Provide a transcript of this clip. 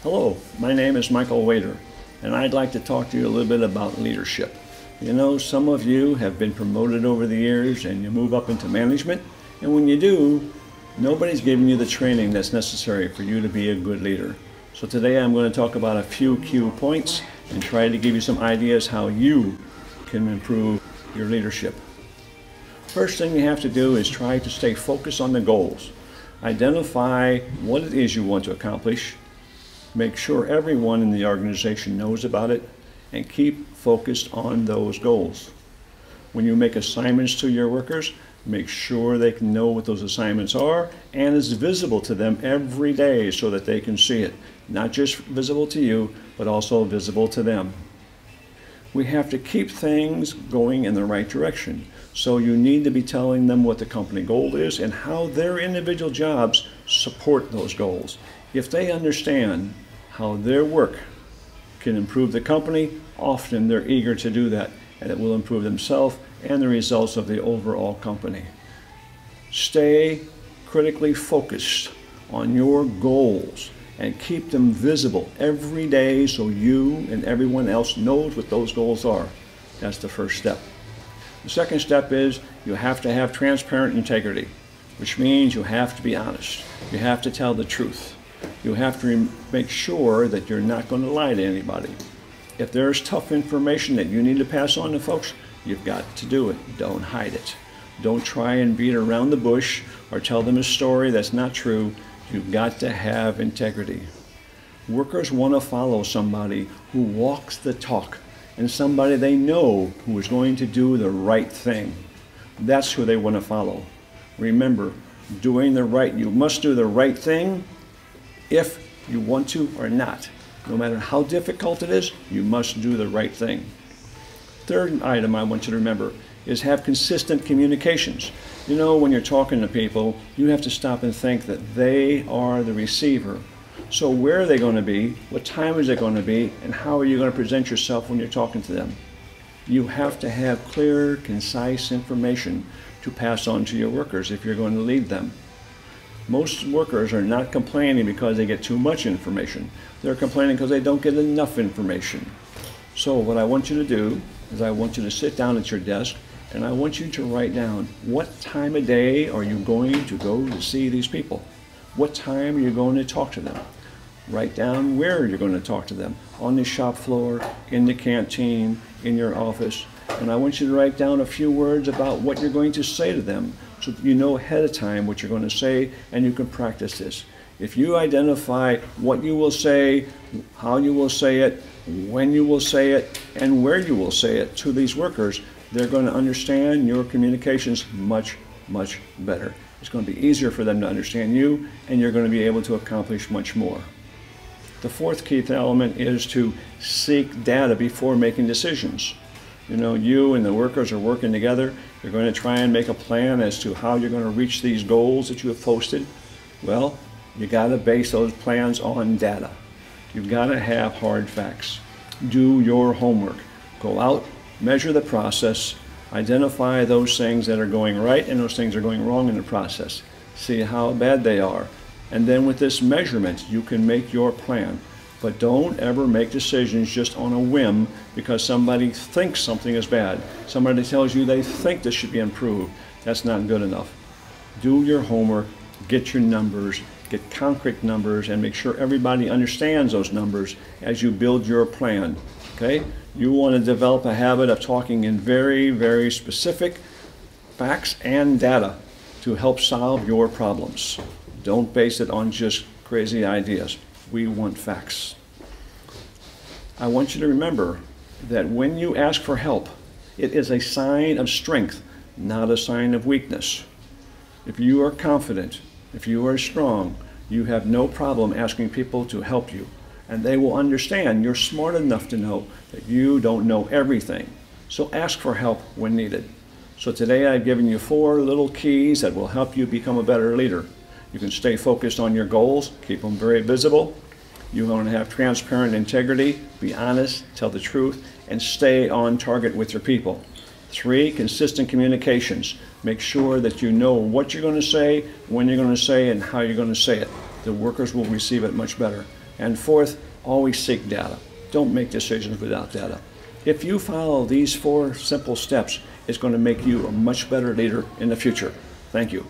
Hello, my name is Michael Wader, and I'd like to talk to you a little bit about leadership. You know, some of you have been promoted over the years and you move up into management, and when you do, nobody's giving you the training that's necessary for you to be a good leader. So today I'm going to talk about a few key points and try to give you some ideas how you can improve your leadership. First thing you have to do is try to stay focused on the goals. Identify what it is you want to accomplish. Make sure everyone in the organization knows about it, and keep focused on those goals. When you make assignments to your workers, make sure they can know what those assignments are and it's visible to them every day so that they can see it. Not just visible to you, but also visible to them. We have to keep things going in the right direction. So you need to be telling them what the company goal is and how their individual jobs support those goals. If they understand how their work can improve the company, often they're eager to do that, and it will improve themselves and the results of the overall company. Stay critically focused on your goals and keep them visible every day so you and everyone else knows what those goals are. That's the first step. The second step is you have to have transparent integrity, which means you have to be honest. You have to tell the truth. You have to make sure that you're not going to lie to anybody. If there's tough information that you need to pass on to folks, you've got to do it. Don't hide it. Don't try and beat around the bush or tell them a story that's not true. You've got to have integrity. Workers want to follow somebody who walks the talk and somebody they know who is going to do the right thing. That's who they want to follow. Remember, you must do the right thing if you want to or not. No matter how difficult it is, you must do the right thing. Third item I want you to remember is have consistent communications. You know, when you're talking to people, you have to stop and think that they are the receiver. So where are they going to be? What time is it going to be? And how are you going to present yourself when you're talking to them? You have to have clear, concise information to pass on to your workers if you're going to lead them. Most workers are not complaining because they get too much information. They're complaining because they don't get enough information. So what I want you to do is I want you to sit down at your desk and I want you to write down what time of day are you going to go to see these people? What time are you going to talk to them? Write down where you're going to talk to them. On the shop floor, in the canteen, in your office. And I want you to write down a few words about what you're going to say to them so that you know ahead of time what you're going to say and you can practice this. If you identify what you will say, how you will say it, when you will say it, and where you will say it to these workers, they're going to understand your communications much, much better. It's going to be easier for them to understand you, and you're going to be able to accomplish much more. The fourth key element is to seek data before making decisions. You know, you and the workers are working together. You're going to try and make a plan as to how you're going to reach these goals that you have posted. Well, you got to base those plans on data. You've got to have hard facts. Do your homework. Go out, measure the process, identify those things that are going right and those things that are going wrong in the process. See how bad they are. And then with this measurement, you can make your plan. But don't ever make decisions just on a whim because somebody thinks something is bad. Somebody tells you they think this should be improved. That's not good enough. Do your homework, get your numbers, get concrete numbers, and make sure everybody understands those numbers as you build your plan. Okay? You want to develop a habit of talking in very, very specific facts and data to help solve your problems. Don't base it on just crazy ideas. We want facts. I want you to remember that when you ask for help, it is a sign of strength, not a sign of weakness. If you are confident, if you are strong, you have no problem asking people to help you. And they will understand you're smart enough to know that you don't know everything. So ask for help when needed. So today I've given you 4 little keys that will help you become a better leader. You can stay focused on your goals, keep them very visible. You want to have transparent integrity, be honest, tell the truth, and stay on target with your people. 3, consistent communications. Make sure that you know what you're going to say, when you're going to say, and how you're going to say it. The workers will receive it much better. And fourth, always seek data. Don't make decisions without data. If you follow these 4 simple steps, it's going to make you a much better leader in the future. Thank you.